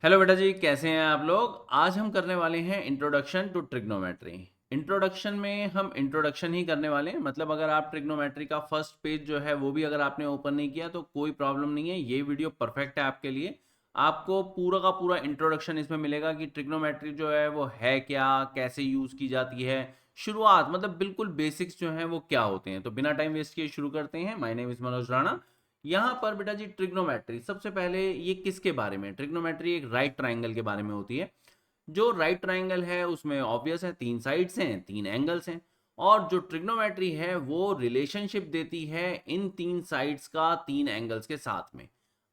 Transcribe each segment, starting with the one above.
Hello बेटा जी, कैसे हैं आप लोग। आज हम करने वाले हैं इंट्रोडक्शन टू ट्रिग्नोमेट्री। इंट्रोडक्शन में हम इंट्रोडक्शन ही करने वाले हैं। मतलब अगर आप ट्रिग्नोमेट्री का फर्स्ट पेज जो है वो भी अगर आपने ओपन नहीं किया तो कोई प्रॉब्लम नहीं है, ये वीडियो परफेक्ट है आपके लिए। आपको पूरा का पूरा इंट्रोडक्शन इसमें मिलेगा कि ट्रिग्नोमेट्री जो है वो है क्या, कैसे यूज़ की जाती है, शुरुआत मतलब बिल्कुल बेसिक्स जो हैं वो क्या होते हैं। तो बिना टाइम वेस्ट किए शुरू करते हैं। My name is Manoj Rana. यहाँ पर बेटा जी ट्रिग्नोमेट्री, सबसे पहले ये किसके बारे में, ट्रिग्नोमेट्री एक राइट ट्राइंगल के बारे में होती है। जो राइट ट्राइंगल है उसमें ऑब्वियस है तीन साइड्स हैं, तीन एंगल्स हैं। और जो ट्रिग्नोमेट्री है वो रिलेशनशिप देती है इन तीन साइड्स का तीन एंगल्स के साथ में।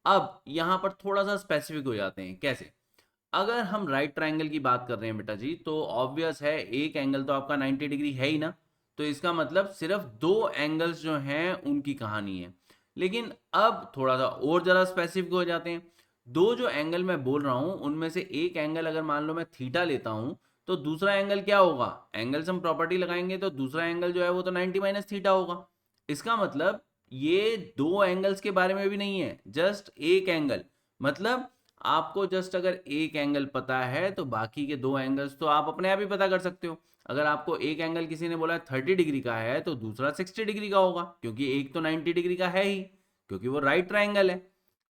अब यहाँ पर थोड़ा सा स्पेसिफिक हो जाते हैं। कैसे? अगर हम राइट ट्राइंगल की बात कर रहे हैं बेटा जी, तो ऑब्वियस है एक एंगल तो आपका 90 डिग्री है ही ना। तो इसका मतलब सिर्फ दो एंगल्स जो हैं उनकी कहानी है। लेकिन अब थोड़ा सा और ज़रा स्पेसिफिक हो जाते हैं। दो जो एंगल मैं बोल रहा हूं उनमें से एक एंगल अगर मान लो मैं थीटा लेता हूं, तो दूसरा एंगल क्या होगा? एंगल्स हम प्रॉपर्टी लगाएंगे तो दूसरा एंगल जो है वो तो 90 माइनस थीटा होगा। इसका मतलब ये दो एंगल्स के बारे में भी नहीं है, जस्ट एक एंगल। मतलब आपको जस्ट अगर एक एंगल पता है तो बाकी के दो एंगल्स तो आप अपने आप ही पता कर सकते हो। अगर आपको एक एंगल किसी ने बोला 30 डिग्री का है तो दूसरा 60 डिग्री का होगा, क्योंकि एक तो 90 डिग्री का है ही, क्योंकि वो राइट ट्राइंगल है।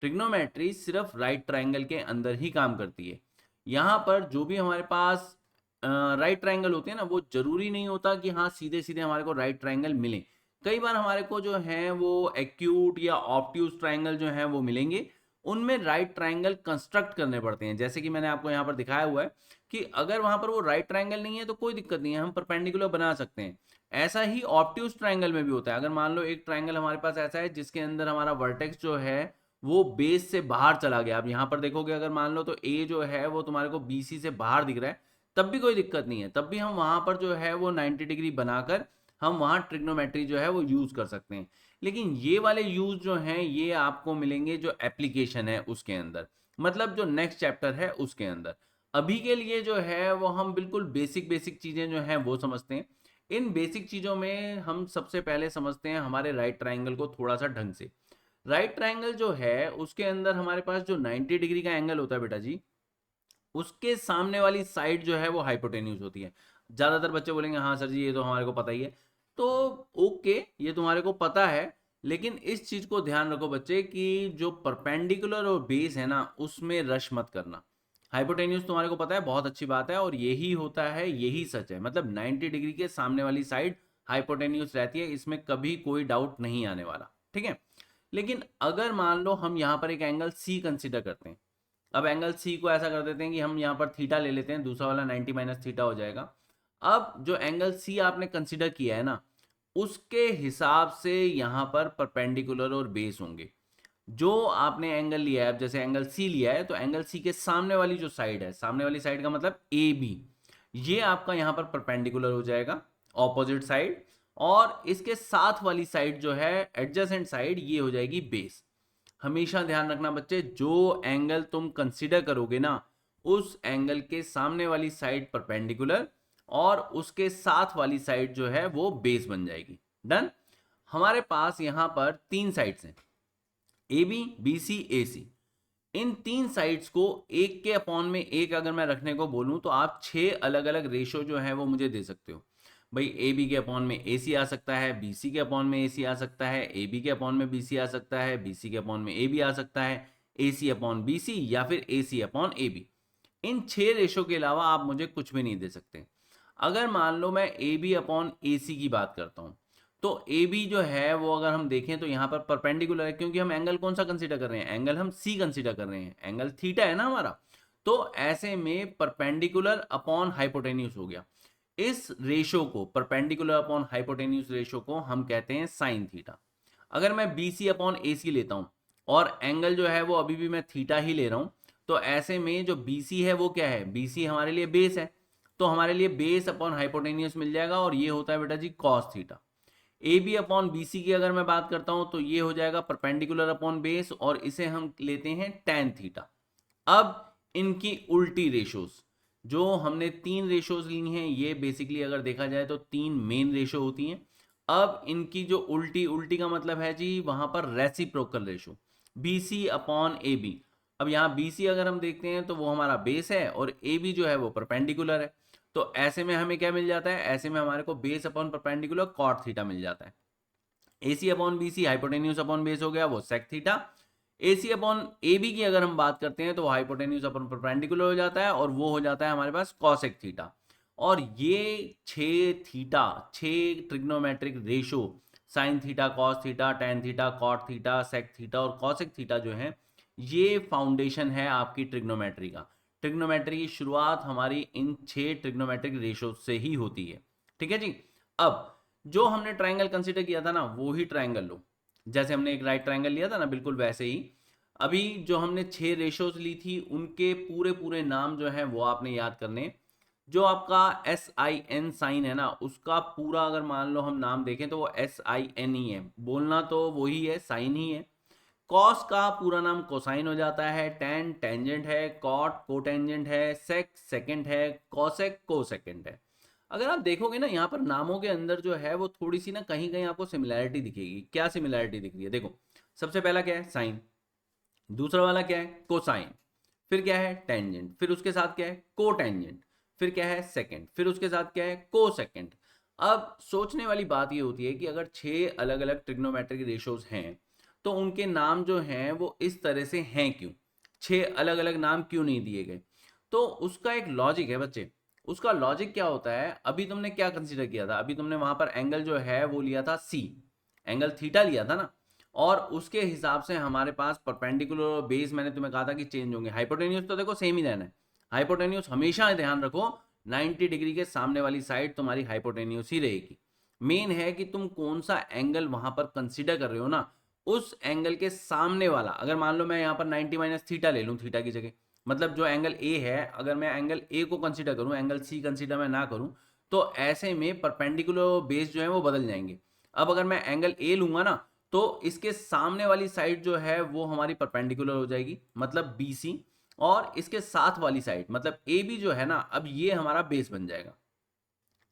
ट्रिग्नोमेट्री सिर्फ राइट ट्राइंगल के अंदर ही काम करती है। यहाँ पर जो भी हमारे पास राइट ट्राइंगल होते हैं ना, वो जरूरी नहीं होता कि हाँ सीधे सीधे हमारे को राइट ट्राइंगल मिले। कई बार हमारे को जो है वो एक्यूट या ऑब्ट्यूज ट्राइंगल जो है वो मिलेंगे। उनमें राइट ट्राइंगल कंस्ट्रक्ट करने पड़ते हैं। जैसे कि मैंने आपको यहाँ पर दिखाया हुआ है कि अगर वहां पर वो राइट ट्राइंगल नहीं है तो कोई दिक्कत नहीं है, हम परपेंडिकुलर बना सकते हैं। ऐसा ही ऑब्ट्यूज ट्राइंगल में भी होता है। अगर मान लो एक ट्राइंगल हमारे पास ऐसा है जिसके अंदर हमारा वर्टेक्स जो है वो बेस से बाहर चला गया। आप यहाँ पर देखोगे, अगर मान लो तो ए जो है वो तुम्हारे को बीसी से बाहर दिख रहा है, तब भी कोई दिक्कत नहीं है। तब भी हम वहां पर जो है वो 90 डिग्री बनाकर हम वहां ट्रिग्नोमेट्री जो है वो यूज कर सकते हैं। लेकिन ये वाले यूज जो हैं ये आपको मिलेंगे जो एप्लीकेशन है उसके अंदर, मतलब जो नेक्स्ट चैप्टर है उसके अंदर। अभी के लिए जो है वो हम बिल्कुल बेसिक बेसिक चीजें जो हैं वो समझते हैं। इन बेसिक चीजों में हम सबसे पहले समझते हैं हमारे राइट ट्राइंगल को थोड़ा सा ढंग से। राइट ट्राइंगल जो है उसके अंदर हमारे पास जो 90 डिग्री का एंगल होता है बेटा जी, उसके सामने वाली साइड जो है वो हाइपोटेन्यूज होती है। ज्यादातर बच्चे बोलेंगे हाँ सर जी ये तो हमारे को पता ही है। तो ओके, ये तुम्हारे को पता है, लेकिन इस चीज को ध्यान रखो बच्चे कि जो परपेंडिकुलर और बेस है ना उसमें रश मत करना। हाइपोटेन्यूज तुम्हारे को पता है, बहुत अच्छी बात है, और यही होता है, यही सच है। मतलब 90 डिग्री के सामने वाली साइड हाइपोटेन्यूज रहती है, इसमें कभी कोई डाउट नहीं आने वाला। ठीक है। लेकिन अगर मान लो हम यहाँ पर एक एंगल सी कंसिडर करते हैं। अब एंगल सी को ऐसा कर देते हैं कि हम यहाँ पर थीटा ले लेते हैं, दूसरा वाला 90 माइनस थीटा हो जाएगा। अब जो एंगल सी आपने कंसिडर किया है ना, उसके हिसाब से यहाँ पर परपेंडिकुलर और बेस होंगे। जो आपने एंगल लिया है, अब जैसे एंगल सी लिया है तो एंगल सी के सामने वाली जो साइड है, सामने वाली साइड का मतलब ए बी, ये आपका यहाँ पर परपेंडिकुलर हो जाएगा, ऑपोजिट साइड। और इसके साथ वाली साइड जो है एडजेसेंट साइड, ये हो जाएगी बेस। हमेशा ध्यान रखना बच्चे, जो एंगल तुम कंसीडर करोगे ना, उस एंगल के सामने वाली साइड परपेंडिकुलर और उसके साथ वाली साइड जो है वो बेस बन जाएगी। डन। हमारे पास यहां पर तीन साइड्स हैं, ए बी बी सी ए सी। इन तीन साइड्स को एक के अपॉन में एक अगर मैं रखने को बोलूं तो आप छह अलग अलग रेशो जो है वो मुझे दे सकते हो। भाई ए बी के अपॉन में ए सी आ सकता है, बी सी के अपॉन में ए सी आ सकता है, ए बी के अपॉन में बी सी आ सकता है, बी सी के अपॉन में ए बी आ सकता है, ए सी अपॉन बी सी या फिर ए सी अपॉन ए बी। इन छह रेशो के अलावा आप मुझे कुछ भी नहीं दे सकते। अगर मान लो मैं ए बी अपॉन ए सी की बात करता हूं, तो ए बी जो है वो अगर हम देखें तो यहाँ पर परपेंडिकुलर है, क्योंकि हम एंगल कौन सा कंसीडर कर रहे हैं, एंगल हम सी कंसीडर कर रहे हैं, एंगल थीटा है ना हमारा। तो ऐसे में परपेंडिकुलर अपॉन हाइपोटेन्यूज हो गया। इस रेशो को, परपेंडिकुलर अपॉन हाइपोटेन्यूज रेशो को हम कहते हैं साइन थीटा। अगर मैं बी सी अपॉन ए सी लेता हूं और एंगल जो है वो अभी भी मैं थीटा ही ले रहा हूं, तो ऐसे में जो बी सी है वो क्या है, बी सी हमारे लिए बेस है। तो हमारे लिए बेस अपॉन हाइपोटेन्यूज मिल जाएगा, और ये होता है बेटा जी cos theta. A B upon B C की अगर मैं बात करता हूं तो ये हो जाएगा परपेंडिकुलर अपॉन बेस, और इसे हम लेते हैं टेन थीटा। अब इनकी उल्टी रेशोज, जो हमने तीन रेशोज ली हैं, ये बेसिकली अगर देखा जाए तो तीन मेन रेशो होती हैं। अब इनकी जो उल्टी, उल्टी का मतलब है जी वहां पर reciprocal ratio, B C upon A B. अब यहाँ बी सी अगर हम देखते हैं तो वो हमारा बेस है और ए बी जो है वो परपेंडिकुलर है। तो ऐसे में हमें क्या मिल जाता है, ऐसे में हमारे को base upon perpendicular cot theta मिल जाता है। A C upon B C hypotenuse upon base हो गया वो sec theta. A C upon A B की अगर हम बात करते हैं तो वो हाइपोटेन्यूज अपॉन परपेंडिकुलर हो जाता है और वो हो जाता है हमारे पास कॉसेक थीटा। और ये 6 theta, 6 trigonometric ratio sine theta, cos theta, tan theta, cot theta, sec theta और कॉसेक थीटा जो है, ये फाउंडेशन है आपकी ट्रिग्नोमेट्री का। ट्रिग्नोमेट्री की शुरुआत हमारी इन 6 ट्रिग्नोमेट्रिक रेशो से ही होती है। ठीक है जी। अब जो हमने ट्रायंगल कंसीडर किया था ना, वो ही ट्रायंगल लो। जैसे हमने एक राइट ट्रायंगल लिया था ना, बिल्कुल वैसे ही अभी जो हमने 6 रेशोज ली थी उनके पूरे पूरे नाम जो है वो आपने याद करने। जो आपका एस आई एन साइन है ना, उसका पूरा अगर मान लो हम नाम देखें तो वो एस आई एन ही है, बोलना तो वही है, साइन ही है। कॉस का पूरा नाम कोसाइन हो जाता है, टेन टेंजेंट है, कॉट कोटेंजेंट है, सेक सेकेंड है, कॉसेक कोसेकेंड है। अगर आप देखोगे ना यहाँ पर नामों के अंदर जो है वो थोड़ी सी ना कहीं कहीं आपको सिमिलैरिटी दिखेगी। क्या सिमिलैरिटी दिख रही है, देखो। सबसे पहला क्या है, साइन। दूसरा वाला क्या है, कोसाइन। फिर क्या है, टेंजेंट। फिर उसके साथ क्या है, को टेंजेंट। फिर क्या है, सेकेंड। फिर उसके साथ क्या है, को सेकेंड। अब सोचने वाली बात ये होती है कि अगर 6 अलग अलग ट्रिग्नोमेट्रिक रेशोज हैं तो उनके नाम जो हैं वो इस तरह से हैं क्यों, 6 अलग अलग नाम क्यों नहीं दिए गए। तो उसका एक लॉजिक है बच्चे। उसका लॉजिक क्या होता है, अभी तुमने क्या कंसीडर किया था, अभी तुमने वहां पर एंगल जो है वो लिया था सी, एंगल थीटा लिया था ना। और उसके हिसाब से हमारे पास परपेंडिकुलर और बेस मैंने तुम्हें कहा था कि चेंज होंगे। हाइपोटेन्यूज तो देखो सेम ही रहना है। हाइपोटेन्यूज हमेशा ध्यान रखो 90 डिग्री के सामने वाली साइड तुम्हारी हाइपोटेन्यूज ही रहेगी। मेन है कि तुम कौन सा एंगल वहां पर कंसीडर कर रहे हो ना, उस एंगल के सामने वाला। अगर मान लो मैं यहाँ पर 90 माइनस थीटा ले लूँ थीटा की जगह, मतलब जो एंगल ए है, अगर मैं एंगल ए को कंसीडर करूँ, एंगल सी कंसीडर मैं ना करूँ, तो ऐसे में परपेंडिकुलर बेस जो है वो बदल जाएंगे। अब अगर मैं एंगल ए लूंगा ना, तो इसके सामने वाली साइड जो है वो हमारी परपेंडिकुलर हो जाएगी, मतलब बी सी। और इसके साथ वाली साइड मतलब ए बी जो है ना, अब ये हमारा बेस बन जाएगा।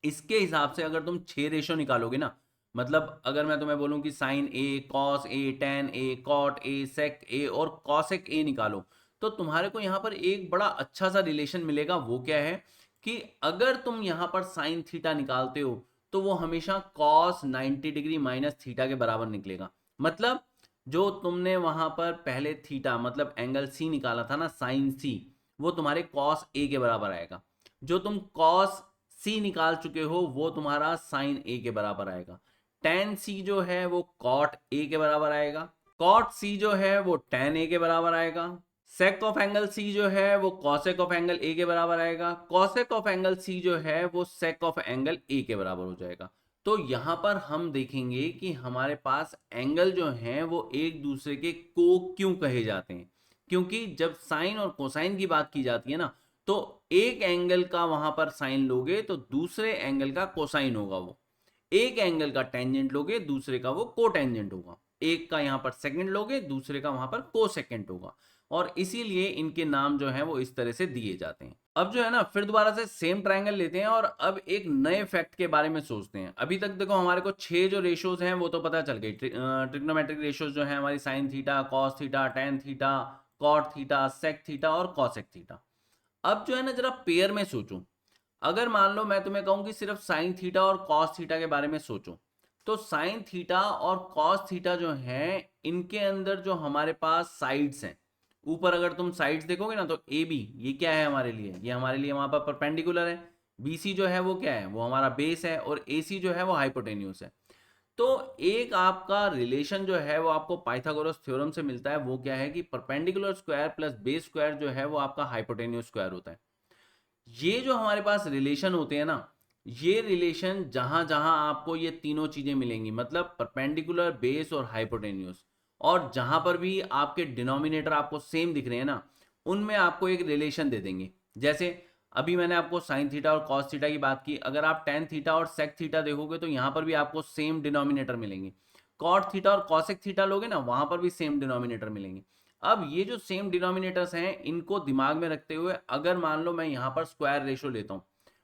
इसके हिसाब से अगर तुम 6 रेशो निकालोगे ना, मतलब अगर मैं तुम्हें बोलूं कि sine A, cos A, tan A, cot A, sec A और कॉसेक ए निकालो, तो तुम्हारे को यहां पर एक बड़ा अच्छा सा रिलेशन मिलेगा। वो क्या है कि अगर तुम यहां पर साइन थीटा निकालते हो तो वो हमेशा कॉस 90 डिग्री माइनस थीटा के बराबर निकलेगा। मतलब जो तुमने वहां पर पहले थीटा मतलब एंगल सी निकाला था ना, साइन सी, वो तुम्हारे कॉस ए के बराबर आएगा। जो तुम कॉस सी निकाल चुके हो वो तुम्हारा साइन ए के बराबर आएगा। टेन सी जो है वो कॉट ए के बराबर आएगा। कॉट सी जो है वो टेन ए के बराबर आएगा। सेक ऑफ एंगल सी जो है वो कॉसेक ऑफ एंगल ए के बराबर आएगा। कॉसेक ऑफ एंगल सी जो है वो सेक ऑफ एंगल ए के बराबर हो जाएगा। तो यहां पर हम देखेंगे कि हमारे पास एंगल जो हैं वो एक दूसरे के को क्यों कहे जाते हैं। क्योंकि जब साइन और कोसाइन की बात की जाती है ना, तो एक एंगल का वहां पर साइन लोगे तो दूसरे एंगल का कोसाइन होगा वो। एक एंगल का टेंजेंट लोगे दूसरे का वो कोटेंजेंट होगा। एक का यहां पर सेकंड लोगे दूसरे का वहां पर को सेकंड होगा। और इसीलिए इनके नाम जो है वो इस तरह से दिए जाते हैं। अब जो है ना, फिर दोबारा से सेम ट्रायंगल लेते हैं और अब एक नए फैक्ट के बारे में सोचते हैं। अभी तक देखो हमारे को 6 जो रेशोज हैं वो तो पता चल गई। ट्रिग्नोमेट्रिक रेशोज जो है हमारी sine theta, cos theta, tan theta, cot theta, sec theta और कॉसेक थीटा। अब जो है ना, जरा पेयर में सोचो। अगर मान लो मैं तुम्हें कहूं कि सिर्फ साइन थीटा और कॉस थीटा के बारे में सोचो, तो साइन थीटा और कॉस थीटा जो है, इनके अंदर जो हमारे पास साइड्स हैं, ऊपर अगर तुम साइड्स देखोगे ना, तो ए बी ये क्या है हमारे लिए, ये हमारे लिए वहां पर परपेंडिकुलर है। बी सी जो है वो क्या है, वो हमारा बेस है। और ए सी जो है वो हाइपोटेन्यूस है। तो एक आपका रिलेशन जो है वो आपको पाइथागोरस थ्योरम से मिलता है। वो क्या है कि perpendicular square plus base square जो है वो आपका हाइपोटेन्यूस स्क्वायर होता है। ये जो हमारे पास रिलेशन होते हैं ना, ये रिलेशन जहां जहां आपको ये तीनों चीजें मिलेंगी, मतलब परपेंडिकुलर, बेस और हाइपोटेन्यूस, और जहां पर भी आपके डिनोमिनेटर आपको सेम दिख रहे हैं ना, उनमें आपको एक रिलेशन दे देंगे। जैसे अभी मैंने आपको साइन थीटा और कॉस थीटा की बात की, अगर आप टेन थीटा और सेक थीटा देखोगे तो यहां पर भी आपको सेम डिनोमिनेटर मिलेंगे। कॉट थीटा और कॉसेक थीटा लोगे ना, वहां पर भी सेम डिनोमिनेटर मिलेंगे। अब ये जो सेम डिनोमिनेटर्स हैं, इनको दिमाग में रखते हुए अगर मान लो मैं यहां पर स्क्वायर रेशो लेता हूं,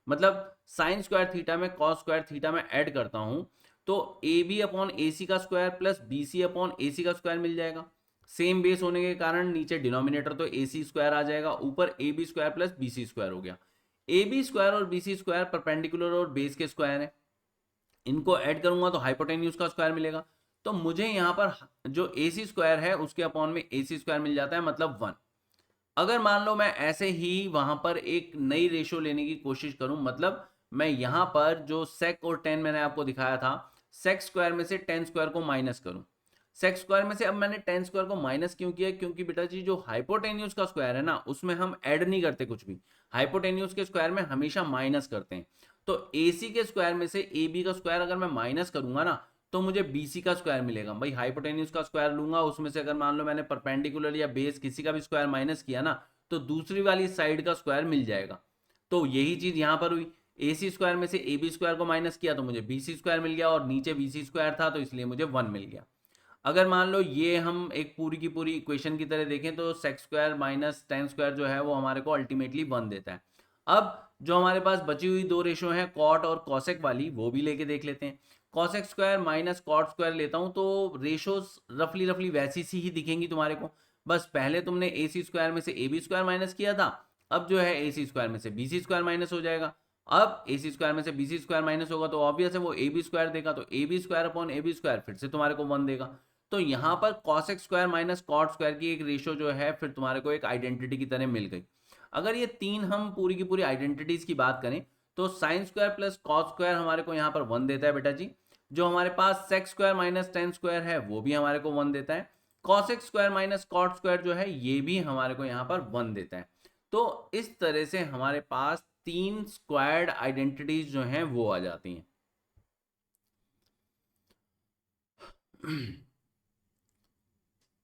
मतलब साइन स्क्वायर थीटा में कॉस स्क्वायर थीटा में ऐड करता हूं, तो ए बी अपॉन ए सी का square plus B C upon ए सी का स्क्वायर मिल जाएगा। सेम बेस होने के कारण नीचे डिनोमिनेटर तो ए सी स्क्वायर आ जाएगा, ऊपर A B square plus B C square हो गया। ए बी स्क्वायर और बी सी स्क्वायर परपेंडिकुलर और बेस के स्क्वायर है, इनको ऐड करूंगा तो हाइपोटेन्यूज का स्क्वायर मिलेगा। तो मुझे यहाँ पर जो ए सी स्क्वायर है उसके अपॉन में ए सी स्क्वायर मिल जाता है, मतलब 1। अगर मान लो मैं ऐसे ही वहां पर एक नई रेशो लेने की कोशिश करूं, मतलब मैं यहां पर जो सेक और टेन मैंने आपको दिखाया था, सेक स्क्वायर में से टेन स्क्वायर को माइनस करूं। सेक स्क्वायर में से अब मैंने टेन स्क्वायर को माइनस क्यों किया? क्योंकि बेटा जी जो हाइपोटेन्यूज का स्क्वायर है ना, उसमें हम ऐड नहीं करते कुछ भी, हाइपोटेन्यूज के स्क्वायर में हमेशा माइनस करते हैं। तो ए सी के स्क्वायर में से ए बी का स्क्वायर अगर मैं माइनस करूंगा ना, तो मुझे बीसी का स्क्वायर मिलेगा। भाई हाइपोटेन्यूज का स्क्वायर लूंगा, उसमें से अगर मान लो मैंने परपेंडिकुलर या बेस किसी का भी स्क्वायर माइनस किया ना, तो दूसरी वाली साइड का स्क्वायर मिल जाएगा। तो यही चीज यहां पर हुई, ए सी स्क्वायर में से ए बी स्क्वायर को माइनस किया तो मुझे बी सी स्क्वायर मिल गया, और नीचे बी सी स्क्वायर था तो इसलिए मुझे 1 मिल गया। अगर मान लो ये हम एक पूरी की पूरी इक्वेशन की तरह देखें तो sec square minus tan square जो है वो हमारे को अल्टीमेटली 1 देता है। अब जो हमारे पास बची हुई दो रेशो हैं कॉट और कॉसेक वाली, वो भी लेके देख लेते हैं। Cosec square minus cot square लेता हूं तो रेशोज रफली रफली वैसी सी ही दिखेंगी तुम्हारे को। बस पहले तुमने ए सी स्क्वायर में से ए बी स्क्वायर माइनस किया था, अब जो है ए सी स्क्वायर में से बी सी स्क्वायर माइनस हो जाएगा। अब ए सी स्क्वायर में से बी सी स्क्वायर माइनस होगा तो ऑब्वियस है वो ए बी स्क्वायर देगा, तो A B square upon A B square फिर से तुम्हारे को 1 देगा। तो यहां पर cosec square minus cot square की एक रेशियो जो है फिर तुम्हारे को एक आइडेंटिटी की तरह मिल गई। अगर ये तीन हम पूरी की पूरी आइडेंटिटीज की बात करें तो sine square plus cos square हमारे को यहाँ पर 1 देता है बेटा जी। जो हमारे पास sec square minus tan square है वो भी हमारे को 1 देता है। Cosec square minus cot square जो है ये भी हमारे को यहाँ पर 1 देता है। तो इस तरह से हमारे पास तीन स्क्वायर्ड आइडेंटिटीज जो हैं वो आ जाती हैं।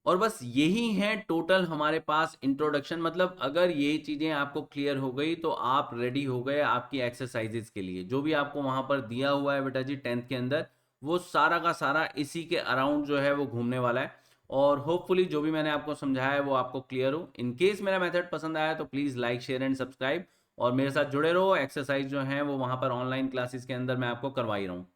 और बस यही है टोटल हमारे पास इंट्रोडक्शन। मतलब अगर ये चीजें आपको क्लियर हो गई तो आप रेडी हो गए आपकी एक्सरसाइजेस के लिए। जो भी आपको वहां पर दिया हुआ है बेटा जी 10th के अंदर, वो सारा का सारा इसी के अराउंड जो है वो घूमने वाला है। और होपफुली जो भी मैंने आपको समझाया है वो आपको क्लियर हो। इन केस मेरा मेथड पसंद आया तो please like share and subscribe, और मेरे साथ जुड़े रहो। एक्सरसाइज जो है वो वहाँ पर ऑनलाइन क्लासेस के अंदर मैं आपको करवा ही रहा हूँ।